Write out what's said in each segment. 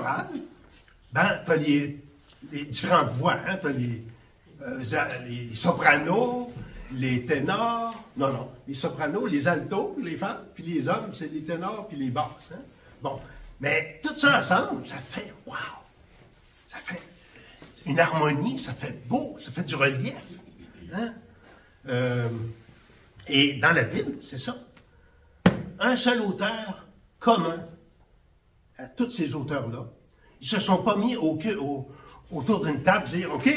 chorale, ben, tu as les différentes voix, hein? Tu as les sopranos, les ténors, non, les sopranos, les altos, les femmes, puis les hommes, c'est les ténors, puis les basses. Hein? Bon, mais tout ça ensemble, ça fait, wow! Ça fait une harmonie, ça fait beau, ça fait du relief. Hein? Et dans la Bible, c'est ça. Un seul auteur commun à tous ces auteurs-là. Ils ne se sont pas mis autour d'une table dire, OK,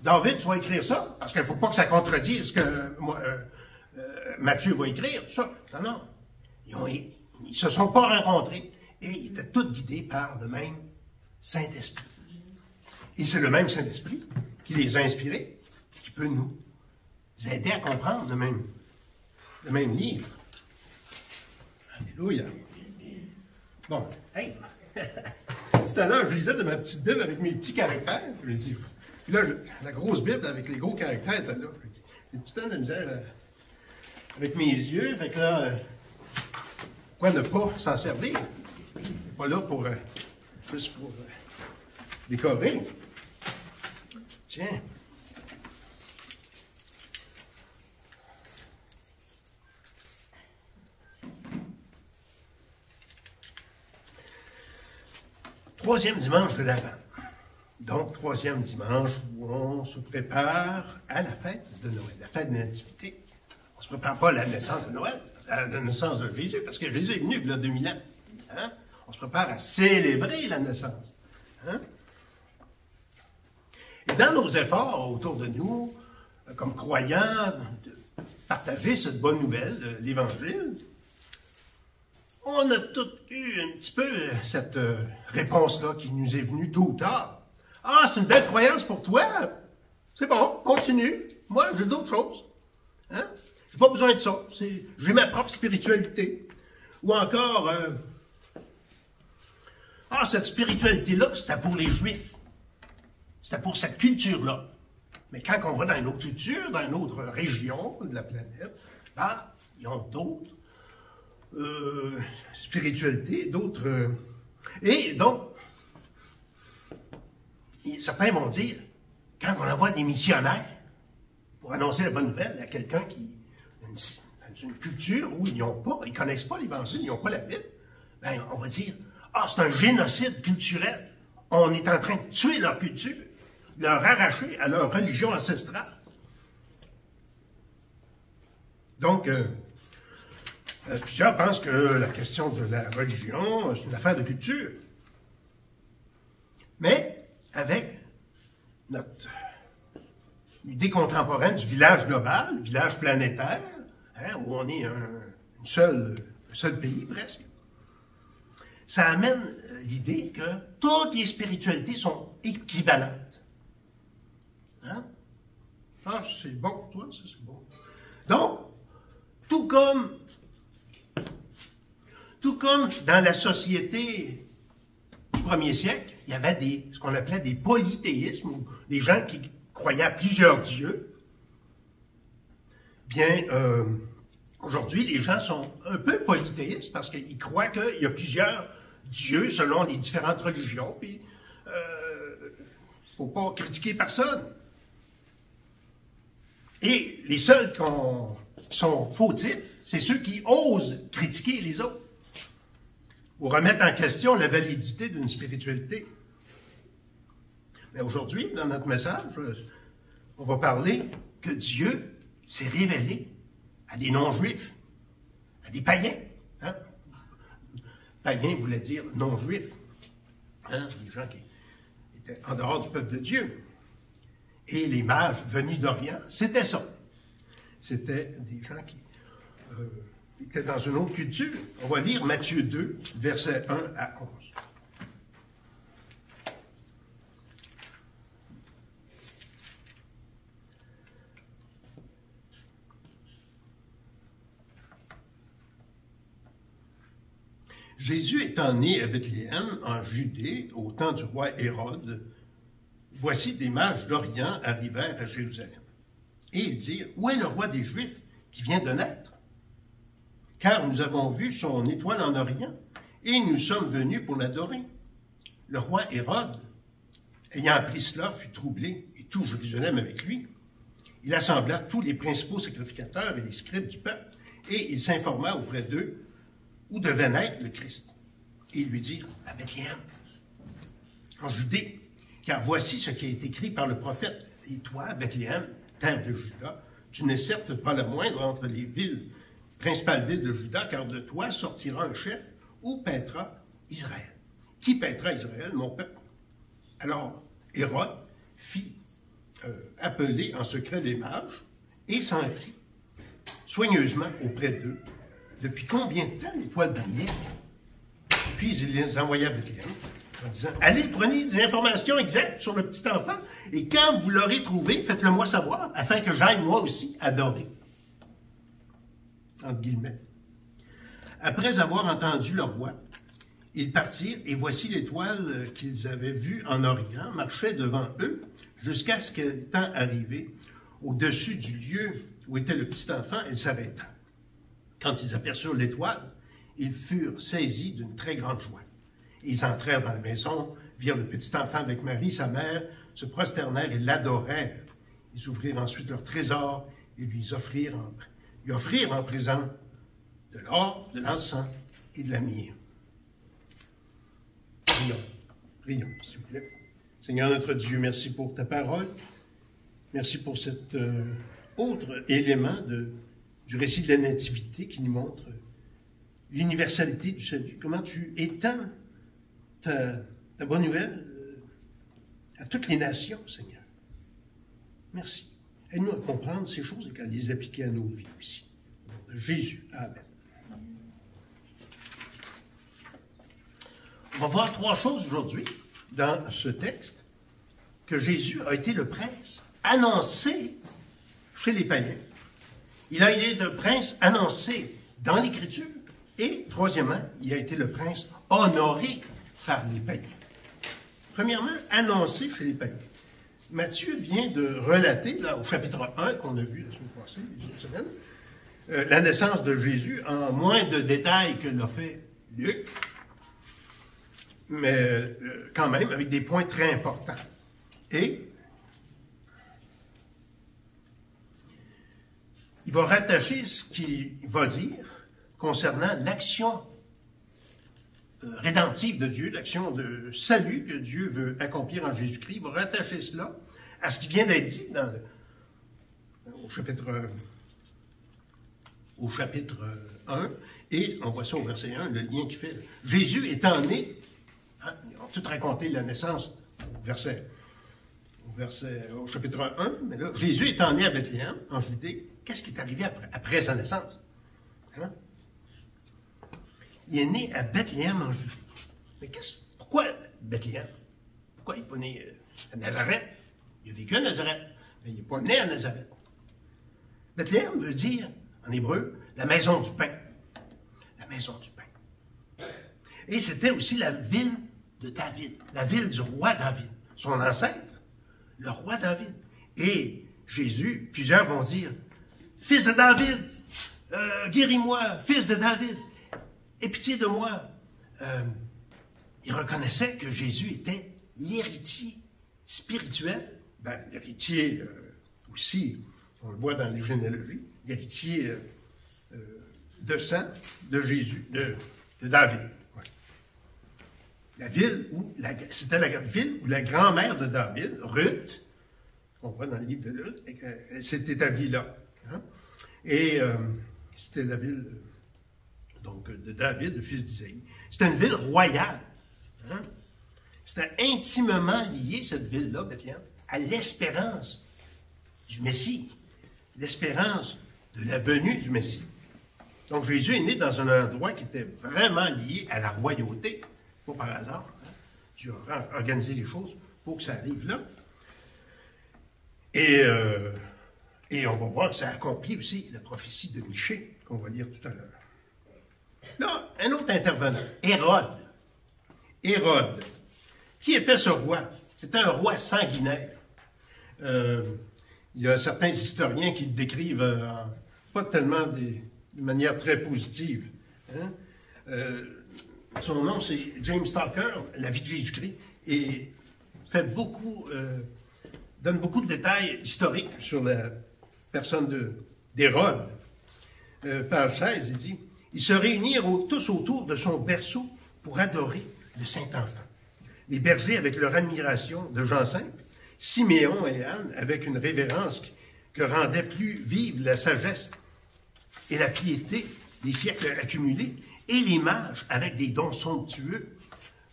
David, tu vas écrire ça, parce qu'il ne faut pas que ça contredise ce que Matthieu va écrire, tout ça. Non. Ils ne se sont pas rencontrés et ils étaient tous guidés par le même Saint-Esprit. Et c'est le même Saint-Esprit qui les a inspirés, qui peut nous aider à comprendre le même livre. Alléluia. Bon, hey! Tout à l'heure, je lisais de ma petite Bible avec mes petits caractères. Je dis, puis là, la grosse Bible avec les gros caractères était là. J'ai tout le temps de misère avec mes yeux. Fait que là, pourquoi ne pas s'en servir? Je suis pas là pour juste pour décorer. Tiens. Troisième dimanche de l'Avent. Donc, troisième dimanche où on se prépare à la fête de Noël, la fête de la Nativité. On ne se prépare pas à la naissance de Noël, à la naissance de Jésus, parce que Jésus est venu il y a 2000 ans. Hein? On se prépare à célébrer la naissance. Hein? Et dans nos efforts autour de nous, comme croyants, de partager cette bonne nouvelle de l'Évangile, on a tous eu un petit peu cette réponse-là qui nous est venue tôt ou tard. Ah, c'est une belle croyance pour toi. C'est bon, continue. Moi, j'ai d'autres choses. Hein? J'ai pas besoin de ça. J'ai ma propre spiritualité. Ou encore, cette spiritualité-là, c'était pour les Juifs. C'était pour cette culture-là. Mais quand on va dans une autre culture, dans une autre région de la planète, ils ont d'autres spiritualité, d'autres... Et donc, certains vont dire, quand on envoie des missionnaires pour annoncer la bonne nouvelle à quelqu'un qui dans une culture où ils ne connaissent pas l'Évangile, ils n'ont pas la Bible, ben, on va dire, c'est un génocide culturel. On est en train de tuer leur culture, de leur arracher à leur religion ancestrale. Donc, plusieurs pensent que la question de la religion, c'est une affaire de culture. Mais avec notre idée contemporaine du village global, village planétaire, hein, où on est un seul pays presque, ça amène l'idée que toutes les spiritualités sont équivalentes. Hein? Ah, c'est bon pour toi, ça, c'est bon. Donc, tout comme dans la société du 1er siècle, il y avait ce qu'on appelait des polythéismes, ou des gens qui croyaient à plusieurs dieux. Bien, aujourd'hui, les gens sont un peu polythéistes parce qu'ils croient qu'il y a plusieurs dieux selon les différentes religions, puis il ne faut pas critiquer personne. Et les seuls qui sont fautifs, c'est ceux qui osent critiquer les autres ou remettre en question la validité d'une spiritualité. Mais aujourd'hui, dans notre message, on va parler que Dieu s'est révélé à des non-juifs, à des païens. Hein? Païen voulait dire non-juifs. Hein? Des gens qui étaient en dehors du peuple de Dieu. Et les mages venus d'Orient, c'était ça. C'était des gens qui étaient dans une autre culture. On va lire Matthieu 2, versets 1 à 11. Jésus étant né à Bethléem, en Judée, au temps du roi Hérode, voici des mages d'Orient arrivèrent à Jérusalem. Et ils dirent, où est le roi des Juifs qui vient de naître? Car nous avons vu son étoile en Orient, et nous sommes venus pour l'adorer. le roi Hérode, ayant appris cela, fut troublé, et tout Jérusalem avec lui. Il assembla tous les principaux sacrificateurs et les scribes du peuple, et il s'informa auprès d'eux où devait naître le Christ. Et ils lui dirent, à Bethléem, en Judée, car voici ce qui est écrit par le prophète. Et toi, Bethléem, terre de Juda, tu n'es certes pas le moindre entre les principales villes de Juda, car de toi sortira un chef, où paîtra Israël. Qui paîtra Israël, mon peuple? Alors, Hérode fit appeler en secret les mages et s'en prit soigneusement auprès d'eux. Depuis combien de temps l'étoile brillait? Puis il les envoya à Bethléem en disant, allez, prenez des informations exactes sur le petit enfant et quand vous l'aurez trouvé, faites-le moi savoir afin que j'aille moi aussi adorer. Entre guillemets. Après avoir entendu le roi, ils partirent, et voici l'étoile qu'ils avaient vue en Orient marchait devant eux jusqu'à ce qu'étant arrivée au-dessus du lieu où était le petit enfant, elle s'arrêta. Quand ils aperçurent l'étoile, ils furent saisis d'une très grande joie. Ils entrèrent dans la maison, virent le petit enfant avec Marie, sa mère, se prosternèrent et l'adorèrent. Ils ouvrirent ensuite leur trésor et lui offrirent en présent de l'or, de l'encens et de la myrrhe. Prions, s'il vous plaît. Seigneur notre Dieu, merci pour ta parole. Merci pour cet autre élément du récit de la Nativité qui nous montre l'universalité du salut. Comment tu étends ta bonne nouvelle à toutes les nations, Seigneur. Merci. Aide-nous à comprendre ces choses et à les appliquer à nos vies aussi. Au nom de Jésus. Amen. On va voir trois choses aujourd'hui dans ce texte. Que Jésus a été le prince annoncé chez les païens. Il a été le prince annoncé dans l'Écriture. Et, troisièmement, il a été le prince honoré par les païens. Premièrement, annoncé chez les païens. Matthieu vient de relater, là, au chapitre 1 qu'on a vu la semaine passée, les autres semaines, la naissance de Jésus en moins de détails que l'a fait Luc, mais quand même avec des points très importants. Et il va rattacher ce qu'il va dire concernant l'action rédemptive de Dieu, l'action de salut que Dieu veut accomplir en Jésus-Christ. Il va rattacher cela à ce qui vient d'être dit au chapitre 1, et on voit ça au verset 1, le lien qui fait. Jésus étant né, hein, ils ont tout raconté la naissance au chapitre 1, mais là, Jésus étant né à Bethléem, en Judée, qu'est-ce qui est arrivé après sa naissance? Hein? Il est né à Bethléem en Judée. Mais pourquoi Bethléem? Pourquoi il n'est pas né à Nazareth? Il a vécu à Nazareth, mais il n'est pas né à Nazareth. Bethléem veut dire, en hébreu, la maison du pain. La maison du pain. Et c'était aussi la ville de David, la ville du roi David, son ancêtre, le roi David. Et Jésus, plusieurs vont dire, fils de David, guéris-moi, fils de David, aie pitié de moi. Il reconnaissait que Jésus était l'héritier spirituel, l'héritier aussi, on le voit dans les généalogies, l'héritier de sang de Jésus, de David. Ouais. C'était la ville où la grand-mère de David, Ruth, qu'on voit dans le livre de Ruth, elle s'est établie là. Hein? Et c'était la ville donc, de David, le fils d'Isaïe. C'était une ville royale. Hein? C'était intimement lié, cette ville-là, Bethléem, à l'espérance du Messie, l'espérance de la venue du Messie. Donc Jésus est né dans un endroit qui était vraiment lié à la royauté, pas par hasard. Hein? Dieu a organisé les choses pour que ça arrive là. Et on va voir que ça accomplit aussi la prophétie de Michée, qu'on va lire tout à l'heure. Là, un autre intervenant, Hérode. Hérode. Qui était ce roi? C'était un roi sanguinaire. Il y a certains historiens qui le décrivent pas tellement de manière très positive. Hein? son nom c'est James Tucker, La vie de Jésus-Christ, et fait beaucoup, donne beaucoup de détails historiques sur la personne d'Hérode. Page 16, il dit « Ils se réunirent tous autour de son berceau pour adorer le Saint-Enfant. Les bergers avec leur admiration de Jean simple, Siméon et Anne avec une révérence que rendait plus vive la sagesse et la piété des siècles accumulés, et les mages avec des dons somptueux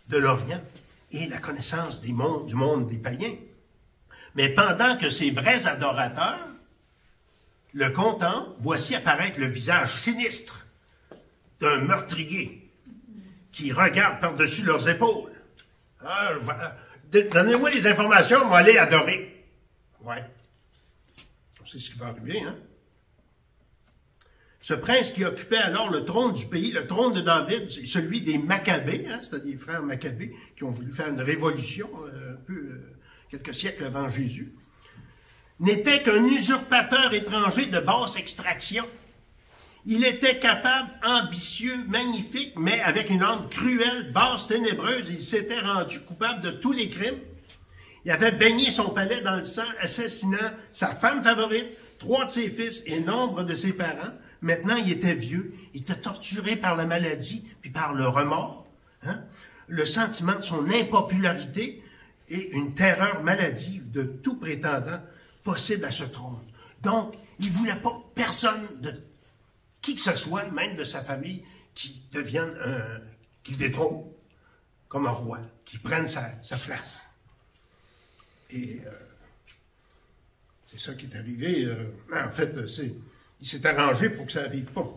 de l'Orient et la connaissance du monde des païens. Mais pendant que ces vrais adorateurs le contemplent, voici apparaître le visage sinistre d'un meurtrier qui regarde par-dessus leurs épaules. Ah, donnez-moi les informations, on va aller adorer. Ouais. On sait ce qui va arriver, hein? Ce prince qui occupait alors le trône du pays, le trône de David, celui des Maccabées, hein, c'était des frères Maccabées qui ont voulu faire une révolution quelques siècles avant Jésus, n'était qu'un usurpateur étranger de basse extraction. Il était capable, ambitieux, magnifique, mais avec une âme cruelle, basse, ténébreuse. Il s'était rendu coupable de tous les crimes. Il avait baigné son palais dans le sang, assassinant sa femme favorite, 3 de ses fils et nombre de ses parents. Maintenant, il était vieux, il était torturé par la maladie, puis par le remords, hein? Le sentiment de son impopularité et une terreur maladive de tout prétendant possible à ce trône. Donc, il ne voulait pas personne de qui que ce soit, même de sa famille, qui devienne qui le détrône comme un roi, qui prenne sa place. Et c'est ça qui est arrivé. En fait, il s'est arrangé pour que ça n'arrive pas.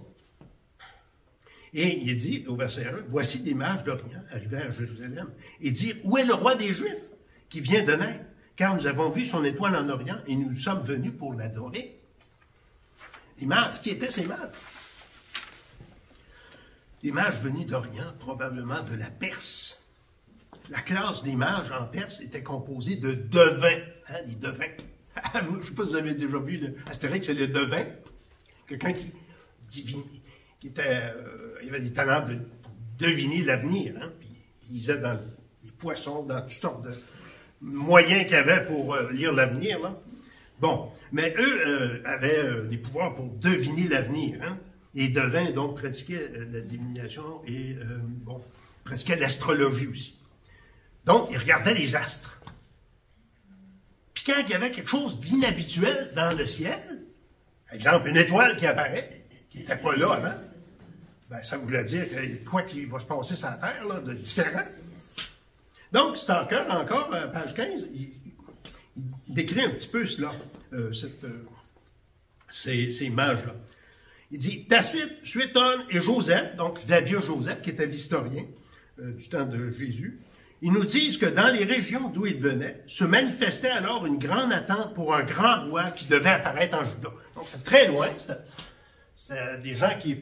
Et il dit, au verset 1, « Voici des mages d'Orient arrivés à Jérusalem, et dire, où est le roi des Juifs qui vient de naître? Car nous avons vu son étoile en Orient, et nous sommes venus pour l'adorer. » Les mages, qui étaient ces mages? Les mages venus d'Orient, probablement de la Perse. La classe des mages en Perse était composée de devins, hein, des devins. Je ne sais pas si vous avez déjà vu Astérix, c'est le devin. Quelqu'un qui avait des talents de deviner l'avenir, hein, puis il lisait dans les poissons, dans toutes sortes de moyens qu'il y avait pour lire l'avenir, là. Bon, mais eux avaient des pouvoirs pour deviner l'avenir, hein. Les devins, donc, pratiquaient la divination et, pratiquaient l'astrologie aussi. Donc, ils regardaient les astres. Puis quand il y avait quelque chose d'inhabituel dans le ciel, par exemple, une étoile qui apparaît, qui n'était pas là avant, ben, ça voulait dire qu'il y a quoi qui va se passer sur la Terre, là, de différent. Donc, Tucker, encore, page 15, il décrit un petit peu cela, ces mages-là. Il dit, Tacite, Suétone et Joseph, donc Flavius Joseph, qui était l'historien du temps de Jésus, ils nous disent que dans les régions d'où ils venaient, se manifestait alors une grande attente pour un grand roi qui devait apparaître en Juda. Donc, c'est très loin. C'est des gens qui,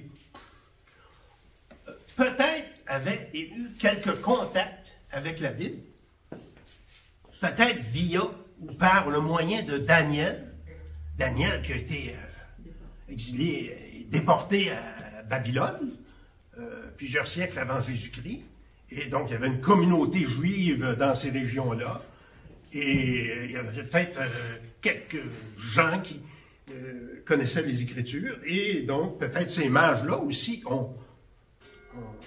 peut-être, avaient eu quelques contacts avec la Bible, peut-être via ou par le moyen de Daniel. Daniel qui a été exilé, déporté à Babylone, plusieurs siècles avant Jésus-Christ. Et donc, il y avait une communauté juive dans ces régions-là. Et il y avait peut-être quelques gens qui connaissaient les Écritures. Et donc, peut-être ces mages-là aussi ont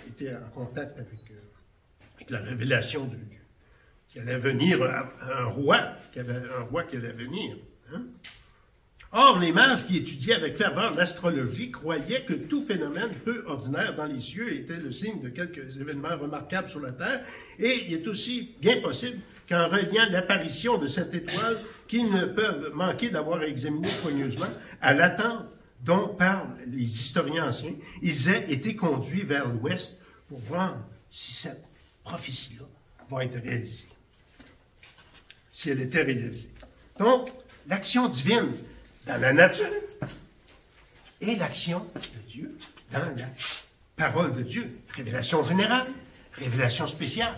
été en contact avec la révélation qui allait venir, un roi qui allait venir. Hein? Or, les mages qui étudiaient avec ferveur l'astrologie croyaient que tout phénomène peu ordinaire dans les cieux était le signe de quelques événements remarquables sur la terre, et il est aussi bien possible qu'en reliant l'apparition de cette étoile, qu'ils ne peuvent manquer d'avoir examiné soigneusement, à l'attente dont parlent les historiens anciens, ils aient été conduits vers l'ouest pour voir si cette prophétie-là va être réalisée. Si elle était réalisée. Donc, l'action divine dans la nature et l'action de Dieu dans la parole de Dieu. Révélation générale, révélation spéciale.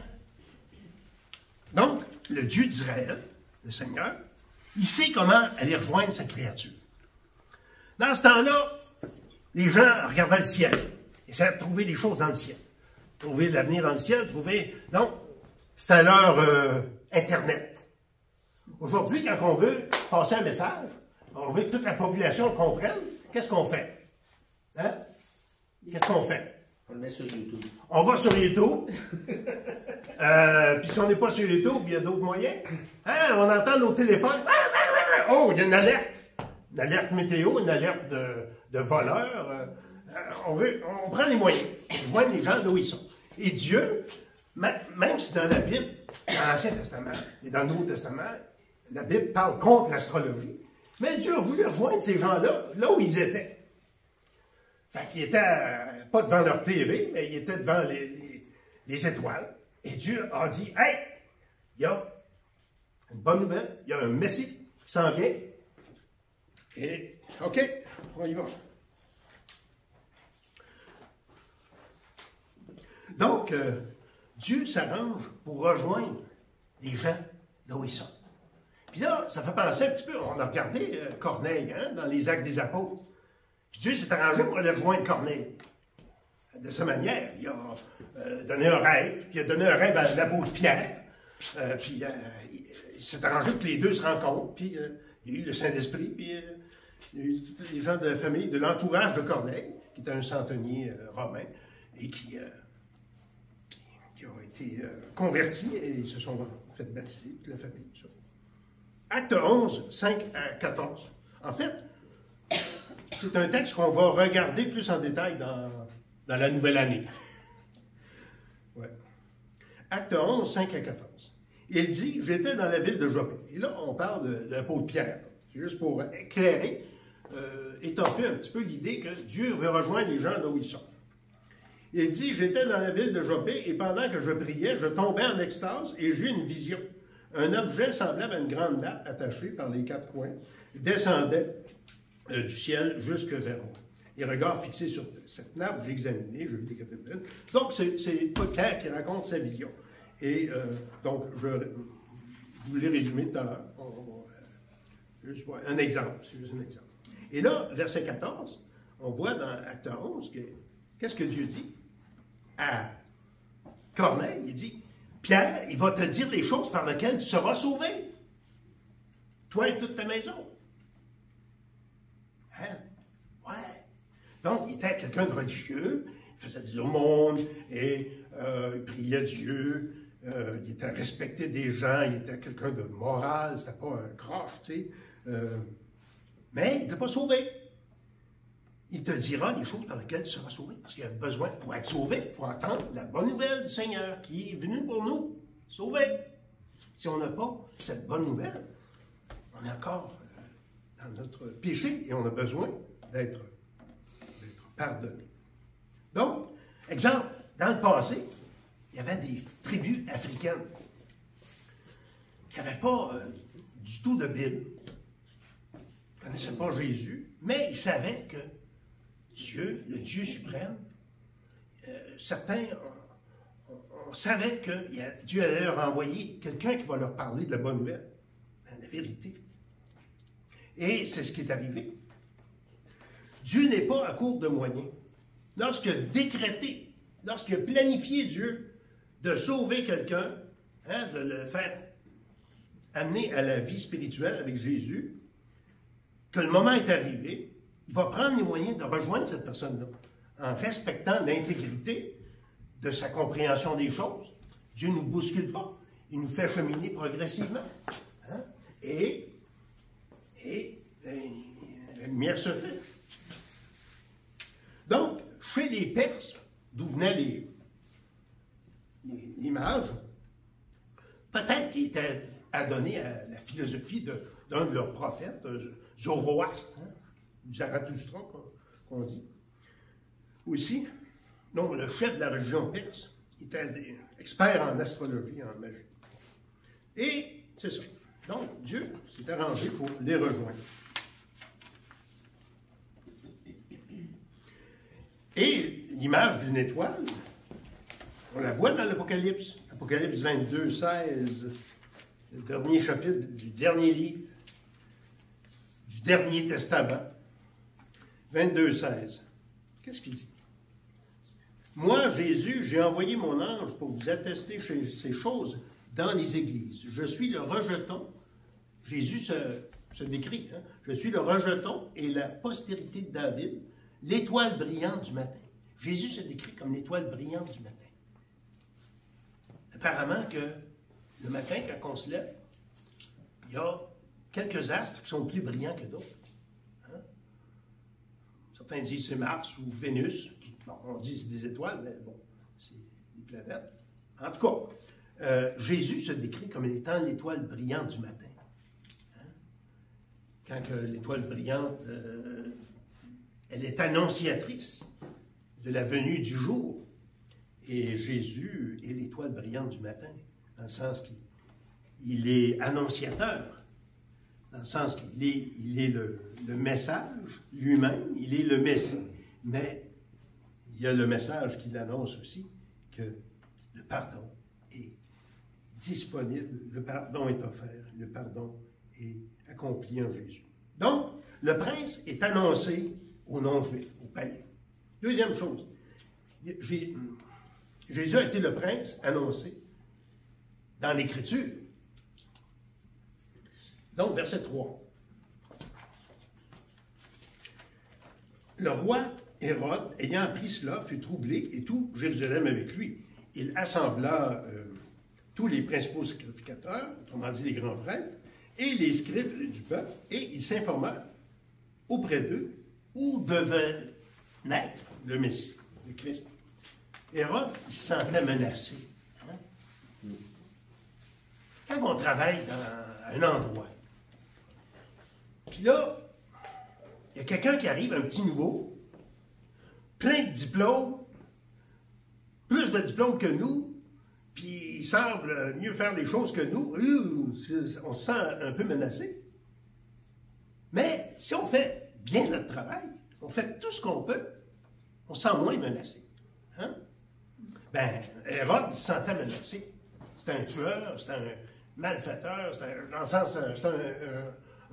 Donc, le Dieu d'Israël, le Seigneur, il sait comment aller rejoindre sa créature. Dans ce temps-là, les gens regardaient le ciel, essayaient de trouver des choses dans le ciel. trouver l'avenir dans le ciel, trouver... Non, c'était leur Internet. Aujourd'hui, quand on veut passer un message, on veut que toute la population le comprenne, qu'est-ce qu'on fait? Hein? Qu'est-ce qu'on fait? On le met sur YouTube. On va sur YouTube. Puis si on n'est pas sur YouTube, il y a d'autres moyens. Hein? On entend nos téléphones. Oh, il y a une alerte. Une alerte météo, une alerte de voleurs. On prend les moyens. On voit les gens là où ils sont. Et Dieu, même si dans la Bible, dans l'Ancien Testament et dans le Nouveau Testament, la Bible parle contre l'astrologie, mais Dieu a voulu rejoindre ces gens-là, là où ils étaient. Fait qu'ils étaient pas devant leur TV, mais ils étaient devant les étoiles. Et Dieu a dit, « Hey, il y a une bonne nouvelle, il y a un Messie qui s'en vient. » Et, OK, on y va. Donc, Dieu s'arrange pour rejoindre les gens là où ils sont. Puis là, ça fait penser un petit peu, on a regardé Corneille, hein, dans les Actes des Apôtres. Puis Dieu s'est arrangé pour aller rejoindre Corneille. De cette manière, il a donné un rêve, puis il a donné un rêve à l'apôtre Pierre, puis il s'est arrangé pour que les deux se rencontrent, puis il y a eu le Saint-Esprit, puis il y a eu tous les gens de la famille, de l'entourage de Corneille, qui était un centenier romain, et qui ont été convertis, et ils se sont fait baptiser, toute la famille, tout ça. Acte 11, 5 à 14. En fait, c'est un texte qu'on va regarder plus en détail dans la nouvelle année. Ouais. Acte 11, 5 à 14. Il dit, j'étais dans la ville de Joppé. Et là, on parle de l'apôtre Pierre. C'est juste pour éclairer, étoffer un petit peu l'idée que Dieu veut rejoindre les gens là où ils sont. Il dit, j'étais dans la ville de Joppé et pendant que je priais, je tombais en extase et j'eus une vision. Un objet semblable à une grande nappe attachée par les quatre coins descendait du ciel jusque vers moi. Les regards fixés sur cette nappe, j'ai examiné, j'ai vu des catégories. Donc, c'est Pierre qui raconte sa vision. Et donc, je vous l'ai résumé tout à l'heure. Juste un exemple, c'est juste un exemple. Et là, verset 14, on voit dans Acte 11, qu'est-ce que Dieu dit à Corneille? Il dit, Pierre, il va te dire les choses par lesquelles tu seras sauvé. Toi et toute ta maison. Hein? Ouais. Donc, il était quelqu'un de religieux, il faisait de l'aumône, et il priait Dieu, il était respecté des gens, il était quelqu'un de moral, c'était pas un croche, tu sais. Mais il n'était pas sauvé. Il te dira les choses par lesquelles tu seras sauvé. Parce qu'il y a besoin, pour être sauvé, il faut entendre la bonne nouvelle du Seigneur qui est venu pour nous sauver. Si on n'a pas cette bonne nouvelle, on est encore dans notre péché et on a besoin d'être pardonné. Donc, exemple, dans le passé, il y avait des tribus africaines qui n'avaient pas du tout de Bible, qui ne connaissaient pas Jésus, mais ils savaient que Dieu, le Dieu suprême, certains, on savait que Dieu allait leur envoyer quelqu'un qui va leur parler de la bonne nouvelle, la vérité. Et c'est ce qui est arrivé. Dieu n'est pas à court de moyens. Lorsqu'il a décrété, lorsqu'il a planifié Dieu de sauver quelqu'un, hein, de le faire amener à la vie spirituelle avec Jésus, que le moment est arrivé, il va prendre les moyens de rejoindre cette personne-là en respectant l'intégrité de sa compréhension des choses. Dieu ne nous bouscule pas. Il nous fait cheminer progressivement. Hein? Et la lumière se fait. Donc, chez les Perses, d'où venaient les mages, peut-être qu'ils étaient adonnés à la philosophie d'un de leurs prophètes, Zoroastre, hein? Zarathustra, qu'on dit. Aussi, non, le chef de la religion perse était expert en astrologie, en magie. Et c'est ça. Donc, Dieu s'est arrangé pour les rejoindre. Et l'image d'une étoile, on la voit dans l'Apocalypse. Apocalypse 22, 16, le dernier chapitre du dernier livre, du dernier testament. 22, 16. Qu'est-ce qu'il dit? Moi, Jésus, j'ai envoyé mon ange pour vous attester ces choses dans les églises. Je suis le rejeton. Jésus se décrit. Hein? Je suis le rejeton et la postérité de David, l'étoile brillante du matin. Jésus se décrit comme l'étoile brillante du matin. Apparemment que le matin, quand on se lève, il y a quelques astres qui sont plus brillants que d'autres. Hein? Certains disent c'est Mars ou Vénus. Bon, on dit c'est des étoiles, mais bon, c'est des planètes. En tout cas, Jésus se décrit comme étant l'étoile brillante du matin. Hein? Quand l'étoile brillante, elle est annonciatrice de la venue du jour. Et Jésus est l'étoile brillante du matin, dans le sens qu'il est annonciateur, dans le sens qu'il est le message lui-même, il est le Messie. Mais il y a le message qu'il annonce aussi, que le pardon est disponible, le pardon est offert, le pardon est accompli en Jésus. Donc, le prince est annoncé aux non-juifs, aux païens. Deuxième chose, Jésus a été le prince annoncé dans l'Écriture. Donc, verset 3. Le roi Hérode, ayant appris cela, fut troublé, et tout Jérusalem avec lui. Il assembla tous les principaux sacrificateurs, autrement dit les grands prêtres, et les scribes du peuple, et il s'informa auprès d'eux où devait naître le Messie, le Christ. Hérode, il se sentait menacé. Hein? Quand on travaille dans un endroit, puis là, il y a quelqu'un qui arrive, un petit nouveau, plein de diplômes, plus de diplômes que nous, puis il semble mieux faire les choses que nous, on se sent un peu menacé. Mais si on fait bien notre travail, on fait tout ce qu'on peut, on se sent moins menacé. Hein? Ben, Hérode se sentait menacé. C'était un tueur, c'était un malfaiteur, dans le sens, c'était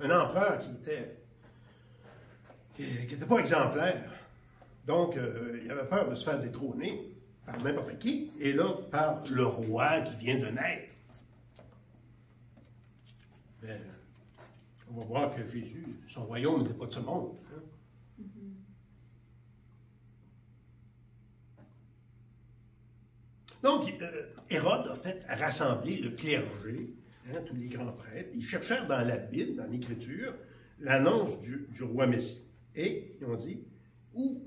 un empereur qui était pas exemplaire. Donc, il avait peur de se faire détrôner par n'importe qui, et là, par le roi qui vient de naître. Mais, on va voir que Jésus, son royaume n'était pas de ce monde. Hein? Donc, Hérode a fait rassembler le clergé, hein, tous les grands prêtres. Ils cherchèrent dans la Bible, dans l'Écriture, l'annonce du roi Messie. Et ils ont dit, où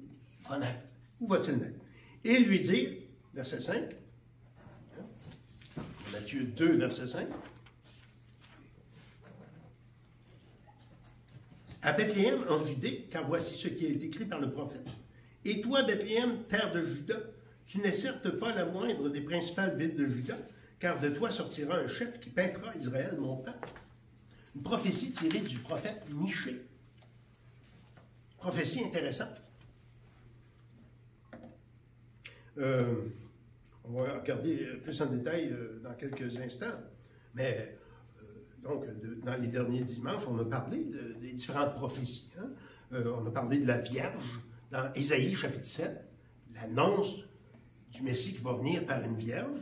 va-t-il naître? Et lui dit, verset 5, hein, Matthieu 2, verset 5, à Bethléem, en Judée, car voici ce qui est écrit par le prophète. Et toi, Bethléem, terre de Juda, tu n'es certes pas la moindre des principales villes de Juda, car de toi sortira un chef qui paîtra Israël, mon peuple. Une prophétie tirée du prophète Michée. Prophétie intéressante. On va regarder plus en détail dans quelques instants. Mais, donc, dans les derniers dimanches, on a parlé des différentes prophéties. Hein? On a parlé de la Vierge dans Ésaïe chapitre 7, l'annonce du Messie qui va venir par une Vierge,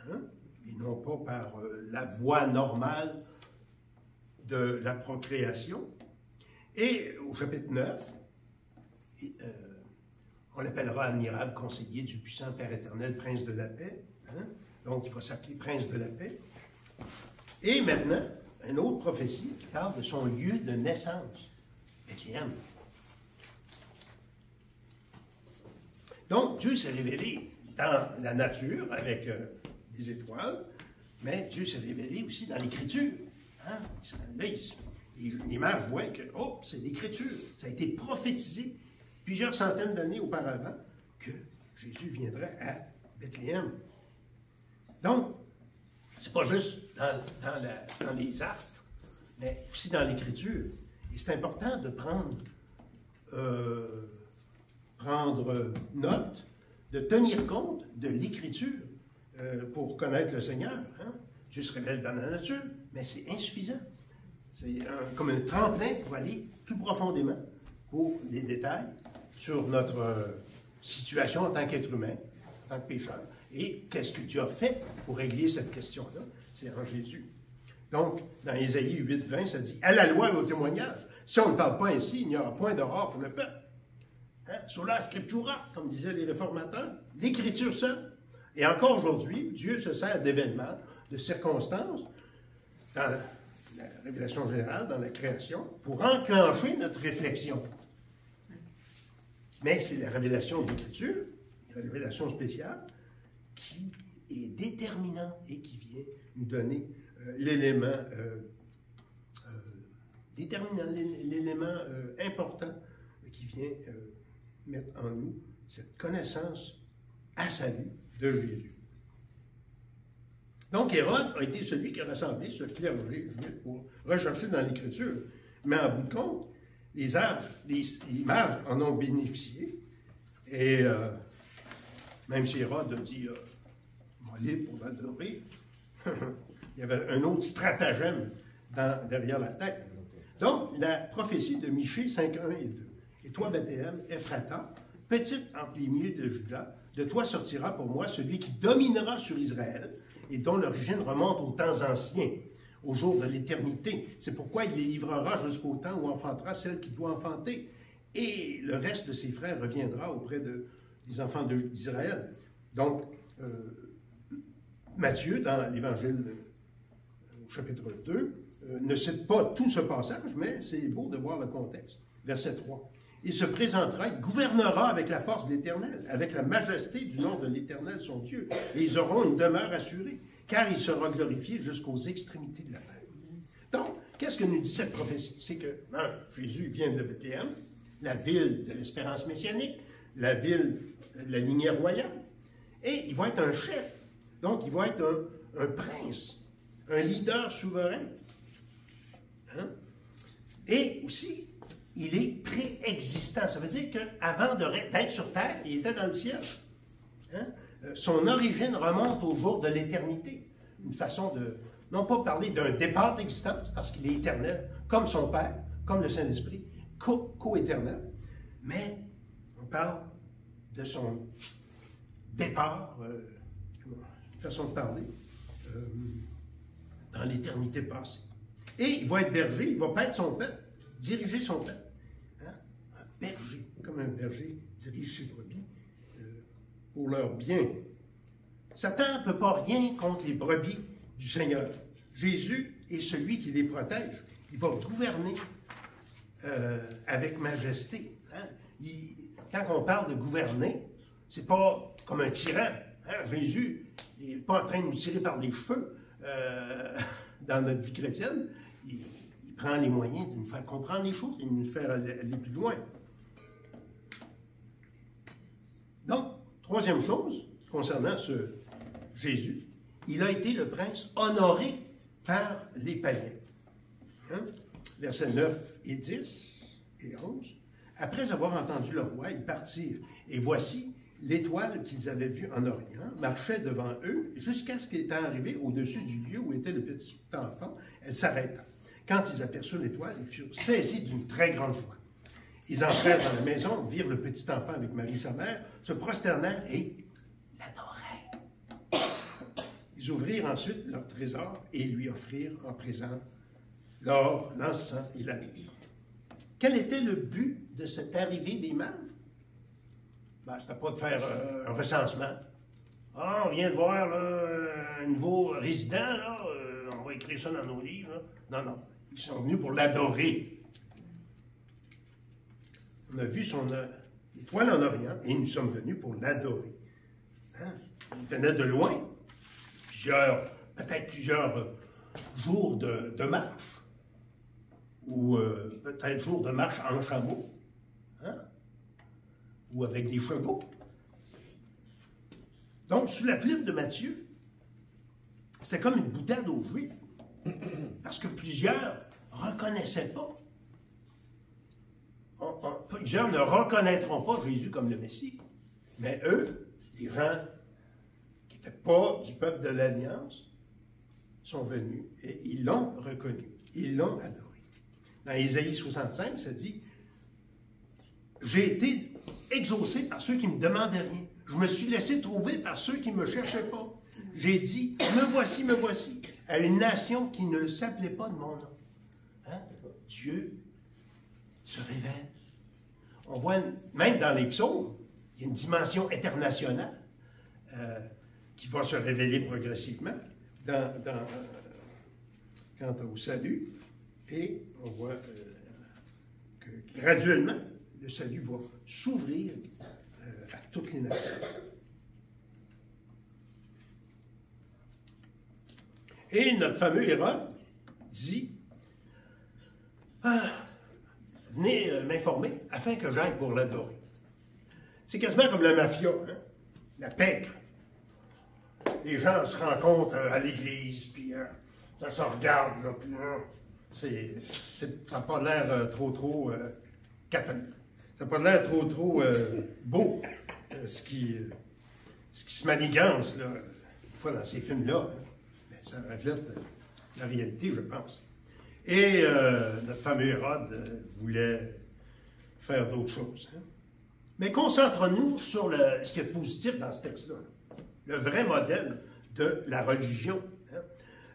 hein? Et non pas par la voie normale de la procréation. Et au chapitre 9, on l'appellera admirable conseiller du puissant Père éternel, prince de la paix. Hein? Donc, il va s'appeler prince de la paix. Et maintenant, une autre prophétie qui parle de son lieu de naissance, Bethléem. Donc, Dieu s'est révélé dans la nature avec des étoiles, mais Dieu s'est révélé aussi dans l'Écriture. Hein? Là, l'image voit que, oh, c'est l'Écriture. Ça a été prophétisé plusieurs centaines d'années auparavant que Jésus viendrait à Bethléem. Donc, c'est pas juste dans les astres, mais aussi dans l'Écriture. Et c'est important de prendre note, de tenir compte de l'Écriture pour connaître le Seigneur. Hein? Dieu se révèle dans la nature, mais c'est insuffisant. C'est comme un tremplin pour aller plus profondément pour des détails sur notre situation en tant qu'être humain, tant que pécheur. Et qu'est-ce que Dieu a fait pour régler cette question-là? C'est en Jésus. Donc, dans Ésaïe 8, 20, ça dit « À la loi et au témoignage, si on ne parle pas ainsi, il n'y aura point d'aurore pour le peuple. Hein? Sola scriptura, comme disaient les réformateurs, l'écriture seule. Et encore aujourd'hui, Dieu se sert d'événements, de circonstances, dans la révélation générale, dans la création, pour enclencher notre réflexion. Mais c'est la révélation de l'Écriture, la révélation spéciale, qui est déterminante et qui vient nous donner l'élément déterminant, l'élément important qui vient mettre en nous cette connaissance à salut de Jésus. Donc, Hérode a été celui qui a rassemblé ce clergé juif pour rechercher dans l'Écriture. Mais en bout de compte, les mages en ont bénéficié. Et même si Hérode a dit « moi libre pour l'adorer », il y avait un autre stratagème derrière la tête. Donc, la prophétie de Michée 5, 1 et 2. « Et toi, Bethléem, Ephrata, petite entre les milieux de Juda, de toi sortira pour moi celui qui dominera sur Israël et dont l'origine remonte aux temps anciens, au jour de l'éternité. C'est pourquoi il les livrera jusqu'au temps où enfantera celle qui doit enfanter. Et le reste de ses frères reviendra auprès des enfants d'Israël. » Donc, Matthieu, dans l'Évangile au chapitre 2, ne cite pas tout ce passage, mais c'est beau de voir le contexte. Verset 3. « Il se présentera, il gouvernera avec la force de l'Éternel, avec la majesté du nom de l'Éternel, son Dieu, et ils auront une demeure assurée, car il sera glorifié jusqu'aux extrémités de la terre. » Donc, qu'est-ce que nous dit cette prophétie? C'est que Jésus vient de Bethléem, la ville de l'espérance messianique, la ville de la lignée royale, et il va être un chef. Donc, il va être un prince, un leader souverain. Hein? Et aussi, il est préexistant. Ça veut dire qu'avant d'être sur terre, il était dans le ciel. Hein? Son origine remonte au jour de l'éternité. Une façon de, non pas parler d'un départ d'existence, parce qu'il est éternel, comme son Père, comme le Saint-Esprit, co-éternel, mais on parle de son départ, une façon de parler, dans l'éternité passée. Et il va être berger, il va paître son peuple, diriger son peuple. Hein? Un berger, comme un berger dirige ses brebis pour leur bien. Satan ne peut pas rien contre les brebis du Seigneur. Jésus est celui qui les protège. Il va gouverner avec majesté. Hein? Quand on parle de gouverner, c'est pas comme un tyran. Hein? Jésus n'est pas en train de nous tirer par les cheveux dans notre vie chrétienne. Il prend les moyens de nous faire comprendre les choses et de nous faire aller plus loin. Donc, troisième chose, concernant ce Jésus, il a été le prince honoré par les païens. Hein? Versets 9 et 10 et 11. Après avoir entendu le roi, ils partirent. Et voici, l'étoile qu'ils avaient vue en Orient marchait devant eux jusqu'à ce qu'elle était arrivée au-dessus du lieu où était le petit enfant. Elle s'arrêta. Quand ils aperçurent l'étoile, ils furent saisis d'une très grande joie. Ils entrèrent dans la maison, virent le petit enfant avec Marie sa mère, se prosternèrent et l'adorèrent. Ils ouvrirent ensuite leur trésor et lui offrirent en présent l'or, l'encens et la myrrhe. Quel était le but de cette arrivée des mages? Ben, c'était pas de faire un recensement. Ah, on vient de voir là, un nouveau résident, là, on va écrire ça dans nos livres. Là. Non, non. Ils sont venus pour l'adorer. On a vu son étoile en Orient et nous sommes venus pour l'adorer. Hein? Il venait de loin, peut-être plusieurs jours de marche, ou peut-être jours de marche en chameau, hein? Ou avec des chevaux. Donc, sous la plume de Matthieu, c'était comme une boutade aux Juifs, parce que plusieurs ne reconnaissaient pas. Plusieurs ne reconnaîtront pas Jésus comme le Messie, mais eux, les gens qui n'étaient pas du peuple de l'Alliance, sont venus et ils l'ont reconnu, ils l'ont adoré. Dans Ésaïe 65, ça dit « J'ai été exaucé par ceux qui ne me demandaient rien. Je me suis laissé trouver par ceux qui ne me cherchaient pas. J'ai dit, me voici, à une nation qui ne s'appelait pas de mon nom. Hein? Dieu se révèle. On voit, même dans les psaumes, il y a une dimension internationale qui va se révéler progressivement quant au salut. Et on voit que graduellement, le salut va s'ouvrir à toutes les nations. Et notre fameux Hérode dit, venez m'informer afin que j'aille pour l'adorer. C'est quasiment comme la mafia, hein? La pègre. Les gens se rencontrent à l'église, puis ça se regarde, là, puis ça n'a pas l'air trop catholique. Ça n'a pas l'air trop beau, ce qui se manigance, là, une fois dans ces films-là. Hein? Mais ça reflète la réalité, je pense. Et notre fameux Hérode voulait faire d'autres choses. Hein? Mais concentrons-nous sur ce qui est positif dans ce texte-là. Le vrai modèle de la religion.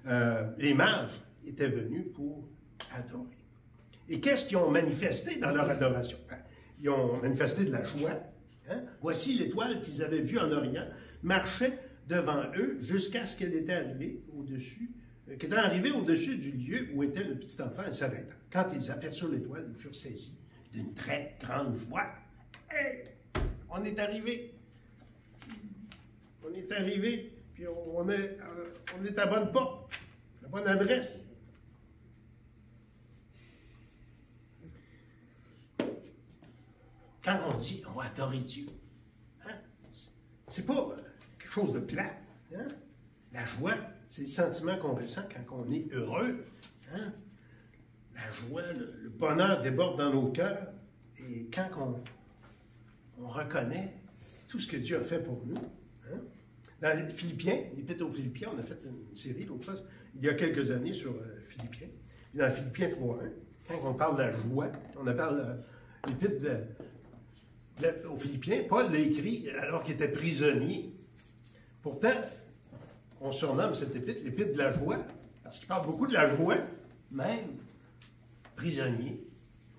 Hein? Les mages étaient venus pour adorer. Et qu'est-ce qu'ils ont manifesté dans leur adoration? Ben, ils ont manifesté de la joie. Hein? Voici l'étoile qu'ils avaient vue en Orient, marchait devant eux jusqu'à ce qu'elle était arrivée au-dessus du lieu où était le petit enfant et s'arrêta. Quand ils aperçurent l'étoile, ils furent saisis d'une très grande joie. Hey! On est arrivé! On est arrivé, puis on est à bonne porte, à bonne adresse. Quand on dit on va adorer Dieu, hein? C'est pas quelque chose de plat. Hein? La joie, c'est le sentiment qu'on ressent quand on est heureux. Hein? La joie, le bonheur déborde dans nos cœurs. Et quand on reconnaît tout ce que Dieu a fait pour nous. Hein? Dans les Philippiens, l'Épître aux Philippiens, on a fait une série l'autre fois, il y a quelques années sur Philippiens. Et dans Philippiens 3.1, quand on parle de la joie, on parle l'Épître aux Philippiens, Paul l'a écrit alors qu'il était prisonnier. Pourtant, on surnomme cette épître l'Épître de la joie, parce qu'il parle beaucoup de la joie, même prisonnier.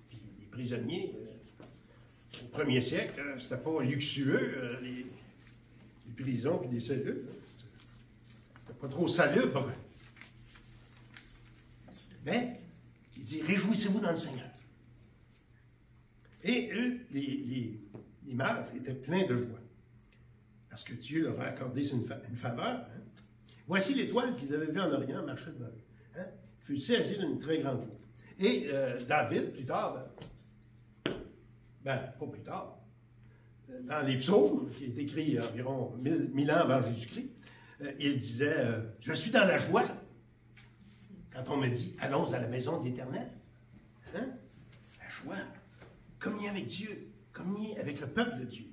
Puis les prisonniers, au 1er siècle, c'était pas luxueux, les prisons et les cellules. C'était pas trop salubre. Mais, il dit, réjouissez-vous dans le Seigneur. Et eux, les mages, étaient pleins de joie. Parce que Dieu leur a accordé une faveur. Hein? Voici l'étoile qu'ils avaient vue en Orient marcher devant eux. Hein? Il fut saisi d'une très grande joie. Et David, plus tard, pas plus tard, dans les psaumes, qui est écrit environ 1000 ans avant Jésus-Christ, il disait je suis dans la joie quand on me dit allons à la maison de l'Éternel. Hein? La joie, communier avec Dieu, communier avec le peuple de Dieu.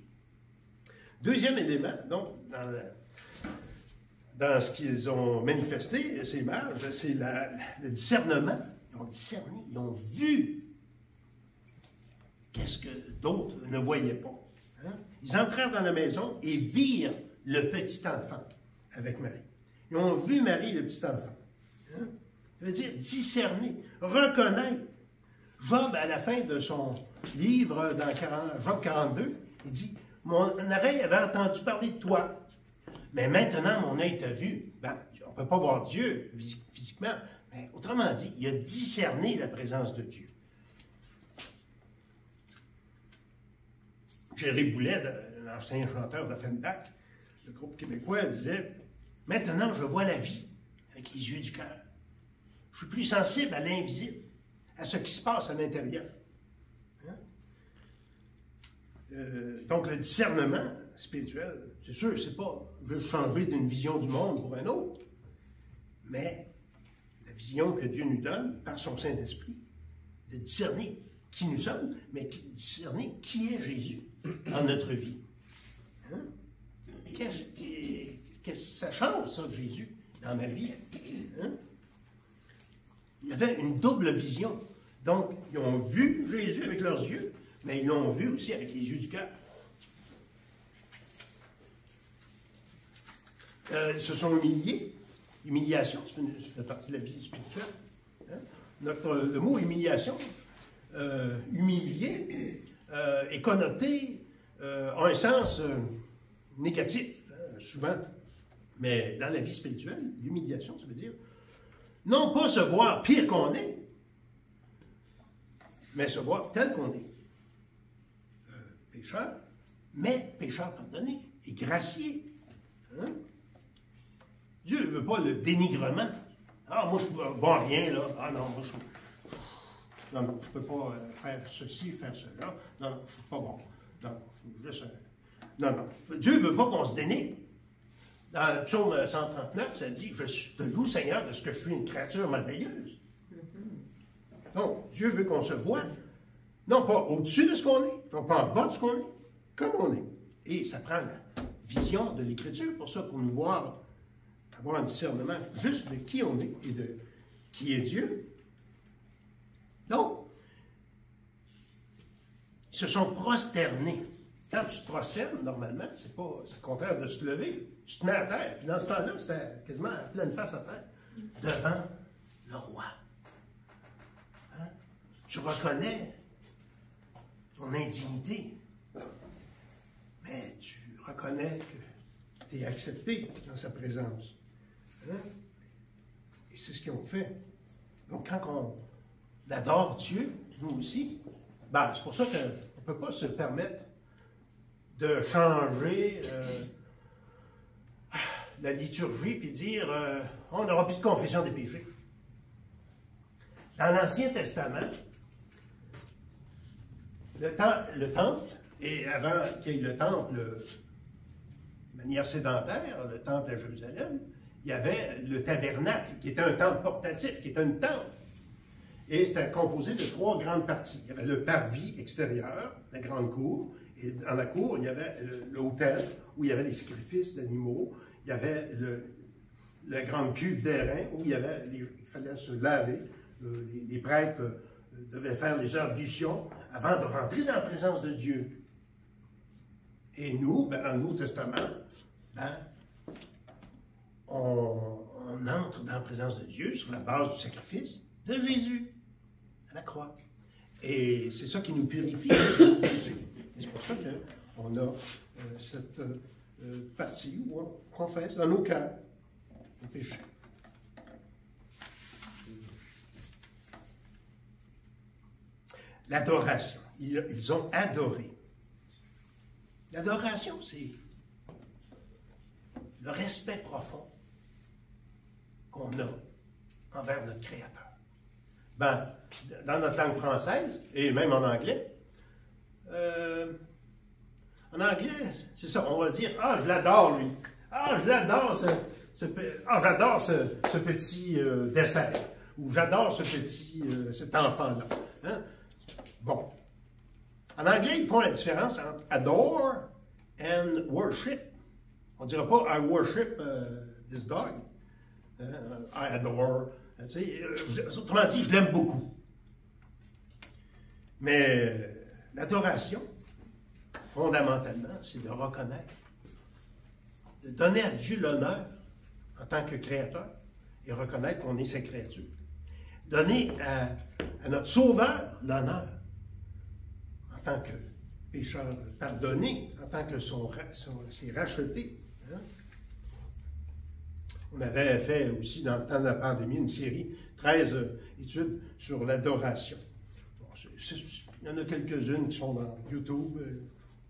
Deuxième élément, donc, dans ce qu'ils ont manifesté, ces mages, c'est le discernement. Ils ont discerné, ils ont vu qu'est-ce que d'autres ne voyaient pas. Hein? Ils entrèrent dans la maison et virent le petit enfant avec Marie. Ils ont vu Marie, le petit enfant. Hein? Ça veut dire discerner, reconnaître. Job, à la fin de son livre, dans Job 42, il dit « Mon oreille avait entendu parler de toi, mais maintenant mon œil t'a vu. » Ben, on ne peut pas voir Dieu physiquement, mais autrement dit, il a discerné la présence de Dieu. Jerry Boulet, l'ancien chanteur d'Offenbach, le groupe québécois, disait « Maintenant, je vois la vie avec les yeux du cœur. Je suis plus sensible à l'invisible, à ce qui se passe à l'intérieur. Hein? » Donc, le discernement spirituel, c'est sûr, c'est pas juste changer d'une vision du monde pour une autre, mais la vision que Dieu nous donne par son Saint-Esprit, de discerner qui nous sommes, mais de discerner qui est Jésus dans notre vie. Hein? Qu'est-ce que ça change, ça, de Jésus, dans ma vie? Hein? Il y avait une double vision. Donc, ils ont vu Jésus avec leurs yeux, mais ils l'ont vu aussi avec les yeux du cœur. Ils se sont humiliés. Humiliation, ça fait partie de la vie spirituelle. Hein? Le mot humiliation, humilier, est connoté, a un sens négatif, souvent. Mais dans la vie spirituelle, l'humiliation, ça veut dire non pas se voir pire qu'on est, mais se voir tel qu'on est. Pécheur, mais pécheur pardonné et gracié. Hein? Dieu ne veut pas le dénigrement. Ah, moi, je ne vois rien, là. Ah non, moi, je ne peux pas faire ceci, faire cela. Non, non, je ne suis pas bon. Non, je suis juste non, non. Dieu ne veut pas qu'on se dénigre. Dans le psaume 139, ça dit « Je te loue, Seigneur, de ce que je suis une créature merveilleuse. » Donc, Dieu veut qu'on se voie, non pas au-dessus de ce qu'on est, non pas en bas de ce qu'on est, comme on est. Et ça prend la vision de l'Écriture pour ça, pour nous voir, avoir un discernement juste de qui on est et de qui est Dieu. Donc, ils se sont prosternés. Quand tu te prosternes, normalement, c'est le contraire de se lever. Tu te mets à terre. Puis dans ce temps-là, c'était quasiment à pleine face à terre. Devant le roi. Hein? Tu reconnais ton indignité. Mais tu reconnais que tu es accepté dans sa présence. Hein? Et c'est ce qu'ils ont fait. Donc, quand on adore Dieu, nous aussi, ben, c'est pour ça qu'on ne peut pas se permettre de changer la liturgie puis dire on n'aura plus de confession des péchés. Dans l'Ancien Testament, le temple, et avant qu'il y ait le temple de manière sédentaire, le temple à Jérusalem, il y avait le tabernacle, qui était un temple portatif, qui était une tente. Et c'était composé de 3 grandes parties. Il y avait le parvis extérieur, la grande cour, et dans la cour, il y avait l'autel, où il y avait les sacrifices d'animaux, il y avait la grande cuve d'airain, où il fallait se laver. Les prêtres devaient faire les ablutions avant de rentrer dans la présence de Dieu. Et nous, dans le Nouveau Testament, on entre dans la présence de Dieu sur la base du sacrifice de Jésus à la croix. Et c'est ça qui nous purifie. Et c'est pour ça qu'on a cette partie où on confesse dans nos cœurs le péché. L'adoration. Ils ont adoré. L'adoration, c'est le respect profond qu'on a envers notre Créateur. Ben, dans notre langue française, et même en anglais, c'est ça, on va dire « Ah, je l'adore, lui! Ah, je l'adore, j'adore ce petit dessert! » Ou « J'adore cet enfant-là! Hein? » Bon. En anglais, ils font la différence entre « adore » and « worship ». On ne dira pas « I worship this dog ». I adore. Autrement dit, je l'aime beaucoup. Mais l'adoration, fondamentalement, c'est de reconnaître, de donner à Dieu l'honneur en tant que créateur et reconnaître qu'on est sa créature. Donner à notre Sauveur l'honneur en tant que pécheur pardonné, en tant que c'est racheté. Hein? On avait fait aussi, dans le temps de la pandémie, une série, 13 études sur l'adoration. Bon, il y en a quelques-unes qui sont dans YouTube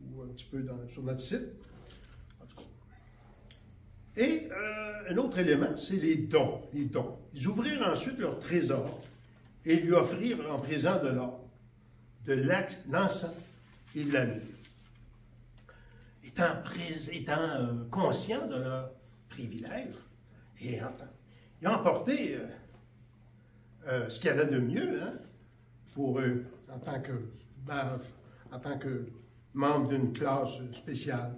ou un petit peu sur notre site. En tout cas. Et un autre élément, c'est les dons. Les dons. Ils ouvrirent ensuite leur trésor et lui offrirent en présent de l'or, de l'encens et de la myrrhe. Étant conscients de leur privilège, et ils ont emporté ce qu'il y avait de mieux pour eux en tant que mage, en tant que membre d'une classe spéciale.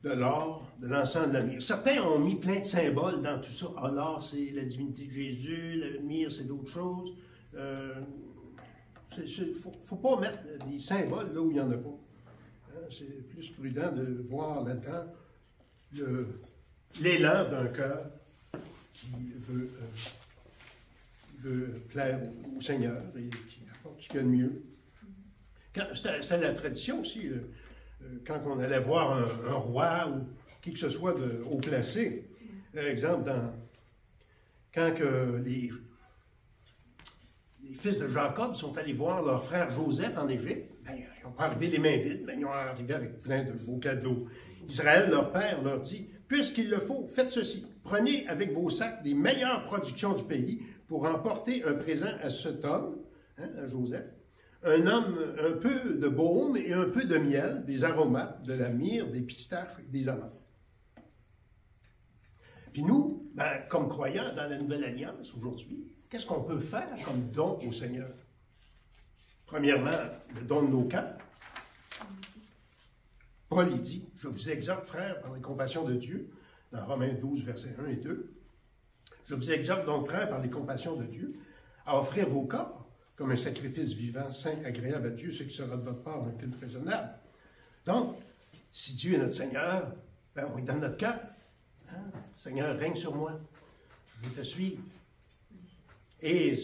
De l'or, de l'encens, de la myrrhe. Certains ont mis plein de symboles dans tout ça. Ah, l'or, c'est la divinité de Jésus, la myrrhe, c'est d'autres choses. Il ne faut pas mettre des symboles là où il n'y en a pas. C'est plus prudent de voir là-dedans l'élan d'un cœur qui veut plaire au Seigneur et qui apporte ce qu'il y a de mieux. C'était la tradition aussi, quand on allait voir un roi ou qui que ce soit de haut placé. Par exemple, quand les fils de Jacob sont allés voir leur frère Joseph en Égypte, ben, ils n'ont pas arrivé les mains vides, mais ils ont arrivé avec plein de beaux cadeaux. Israël, leur père, leur dit, « Puisqu'il le faut, faites ceci. Prenez avec vos sacs les meilleures productions du pays pour emporter un présent à cet homme, hein, à Joseph, un peu de baume et un peu de miel, des aromates, de la myrrhe, des pistaches et des amandes. » Puis nous, ben, comme croyants dans la Nouvelle Alliance aujourd'hui, qu'est-ce qu'on peut faire comme don au Seigneur? Premièrement, le don de nos cœurs. Paul il dit, « Je vous exhorte, frères, par les compassions de Dieu », dans Romains 12, versets 1 et 2, « Je vous exhorte donc, frères, par les compassions de Dieu, à offrir vos corps comme un sacrifice vivant, saint, agréable à Dieu, ce qui sera de votre part un culte raisonnable. » Donc, si Dieu est notre Seigneur, ben, on lui donne notre cœur. Hein? Seigneur, règne sur moi. Je veux te suivre. Et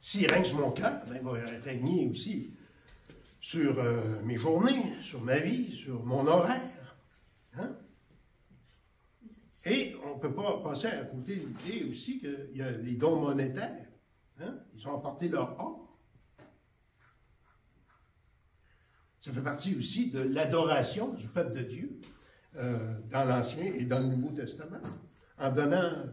s'il règne sur mon cœur, ben, il va régner aussi sur mes journées, sur ma vie, sur mon horaire. Hein? Et on ne peut pas passer à côté de l'idée aussi qu'il y a les dons monétaires. Hein? Ils ont apporté leur or. Ça fait partie aussi de l'adoration du peuple de Dieu dans l'Ancien et dans le Nouveau Testament. En donnant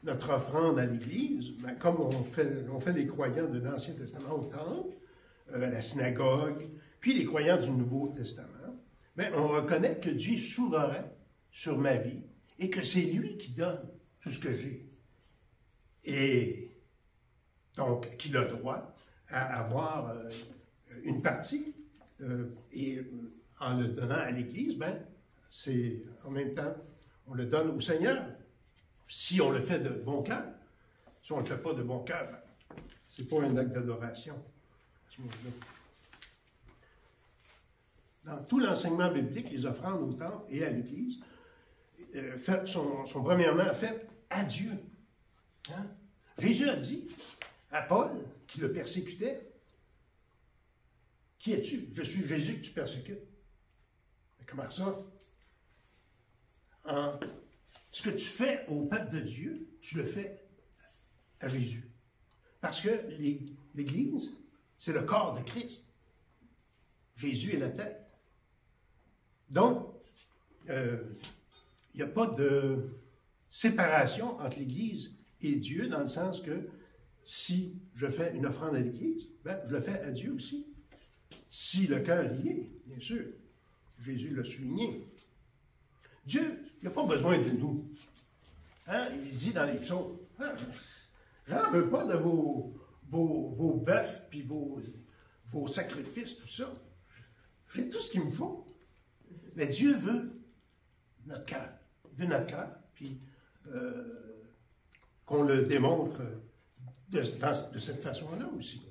notre offrande à l'Église, ben, comme on fait les croyants de l'Ancien Testament au temple, à la synagogue, puis les croyants du Nouveau Testament, ben, on reconnaît que Dieu est souverain sur ma vie et que c'est lui qui donne tout ce que j'ai. Et donc, qu'il a droit à avoir une partie, et en le donnant à l'Église, ben, c'est en même temps, on le donne au Seigneur, si on le fait de bon cœur. Si on ne le fait pas de bon cœur, ben, c'est pas un acte d'adoration. Dans tout l'enseignement biblique, les offrandes au temple et à l'Église sont premièrement faites à Dieu. Hein? Jésus a dit à Paul, qui le persécutait, « Qui es-tu? Je suis Jésus que tu persécutes. » Mais comment ça? Ce que tu fais au peuple de Dieu, tu le fais à Jésus. Parce que l'Église, c'est le corps de Christ. Jésus est la tête. Donc, il n'y a pas de séparation entre l'Église et Dieu, dans le sens que si je fais une offrande à l'Église, ben, je le fais à Dieu aussi. Si le cœur y est, bien sûr. Jésus l'a souligné. Dieu n'a pas besoin de nous. Hein? Il dit dans les psaumes, hein, j'en veux pas de vos bœufs puis vos sacrifices, tout ça. J'ai tout ce qu'il me faut. Mais Dieu veut notre cœur. Il veut notre cœur, puis qu'on le démontre de cette façon-là aussi.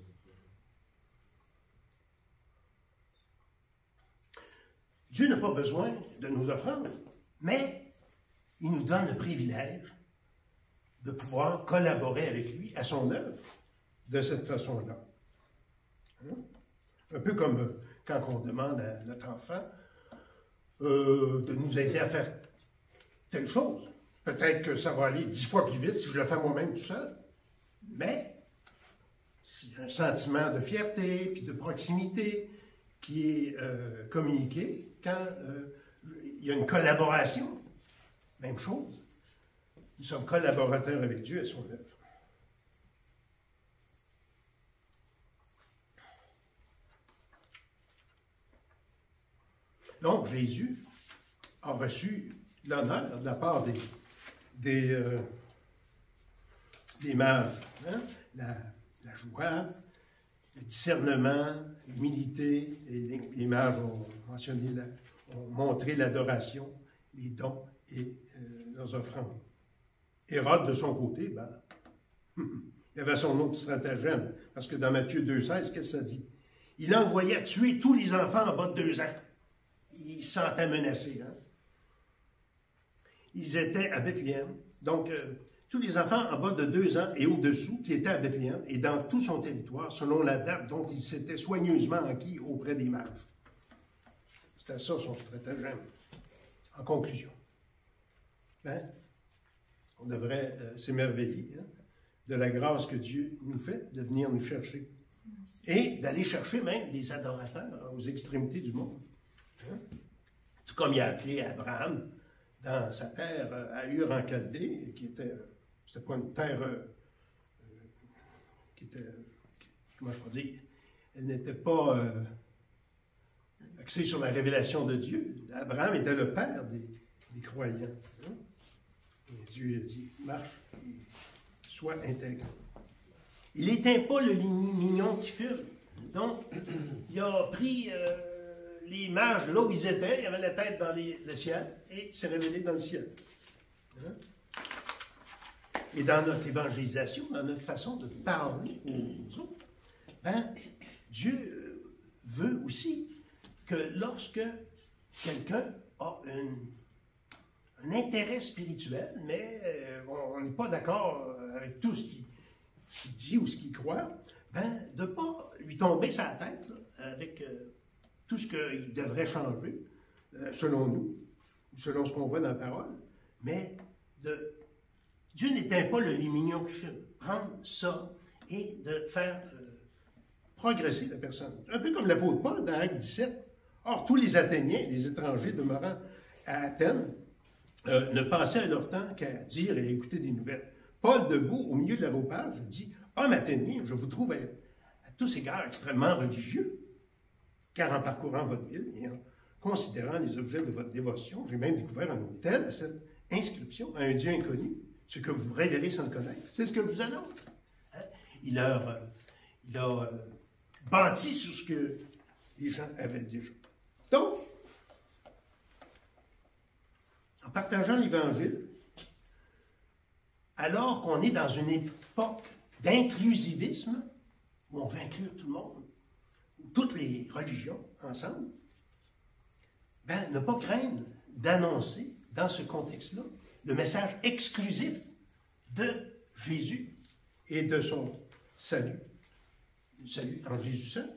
Dieu n'a pas besoin de nos offrandes, mais il nous donne le privilège de pouvoir collaborer avec lui à son œuvre de cette façon-là. Hein? Un peu comme quand on demande à notre enfant de nous aider à faire telle chose. Peut-être que ça va aller 10 fois plus vite si je le fais moi-même tout seul, mais s'il y a un sentiment de fierté puis de proximité qui est communiqué, quand il y a une collaboration, même chose. Nous sommes collaborateurs avec Dieu à son œuvre. Donc, Jésus a reçu l'honneur de la part des mages. Hein? La joie, le discernement, l'humilité. Les mages ont montré l'adoration, les dons et leurs offrandes. Hérode, de son côté, ben, il avait son autre stratagème, parce que dans Matthieu 2,16, qu'est-ce que ça dit? Il envoyait tuer tous les enfants en bas de 2 ans. Il se sentait menacé. Hein? ils étaient à Bethléem. Donc, tous les enfants en bas de 2 ans et au-dessous qui étaient à Bethléem et dans tout son territoire, selon la date dont ils s'étaient soigneusement acquis auprès des mages. C'était ça son stratagème. En conclusion, on devrait s'émerveiller de la grâce que Dieu nous fait de venir nous chercher et d'aller chercher même des adorateurs aux extrémités du monde. Tout comme il a appelé Abraham dans sa terre à Ur en Chaldée, qui était, c'était pas une terre qui était, comment je peux dire, elle n'était pas axée sur la révélation de Dieu. Abraham était le père des croyants. Et Dieu a dit, marche, et sois intègre. Il n'éteint pas le mignon qui fume. Donc, il a pris les mages là où ils étaient, il avait la tête dans le ciel, et s'est révélé dans le ciel. Et dans notre évangélisation, dans notre façon de parler aux autres, Dieu veut aussi que lorsque quelqu'un a un intérêt spirituel, mais on n'est pas d'accord avec tout ce qu'il dit ou ce qu'il croit, de ne pas lui tomber sur la tête là, avec tout ce qu'il devrait changer, selon nous, selon ce qu'on voit dans la parole, mais Dieu n'éteint pas le lumignon qui fume. Prendre ça et de faire progresser la personne. Un peu comme l'apôtre Paul dans Acte 17. Or, tous les Athéniens, les étrangers demeurant à Athènes, ne passaient à leur temps qu'à dire et à écouter des nouvelles. Paul, debout au milieu de l'aéropage, dit « Homme athénien, je vous trouve à tous égards extrêmement religieux, car en parcourant votre ville et en considérant les objets de votre dévotion, j'ai même découvert un autel à cette inscription à un Dieu inconnu, ce que vous révérez sans le connaître. C'est ce que je vous annonce. » Il a bâti sur ce que les gens avaient déjà. Donc, en partageant l'Évangile, alors qu'on est dans une époque d'inclusivisme, où on veut inclure tout le monde, ou toutes les religions ensemble, ne pas craindre d'annoncer, dans ce contexte-là, le message exclusif de Jésus et de son salut. Le salut en Jésus seul.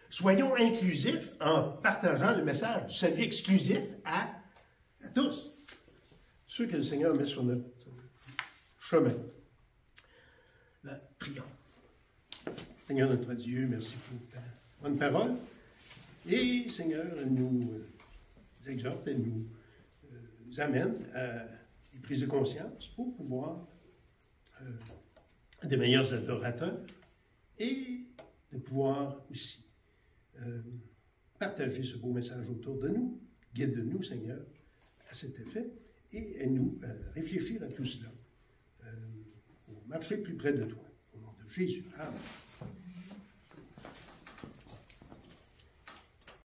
Soyons inclusifs en partageant le message du salut exclusif à tous. Ceux que le Seigneur met sur notre chemin. Prions. Seigneur notre Dieu, merci pour ta bonne parole. Et Seigneur, elle nous exhorte, elle nous amène à des prises de conscience pour pouvoir être de meilleurs adorateurs et de pouvoir aussi partager ce beau message autour de nous. Guide-nous, Seigneur, à cet effet et aide-nous à réfléchir à tout cela pour marcher plus près de toi. Au nom de Jésus. Amen.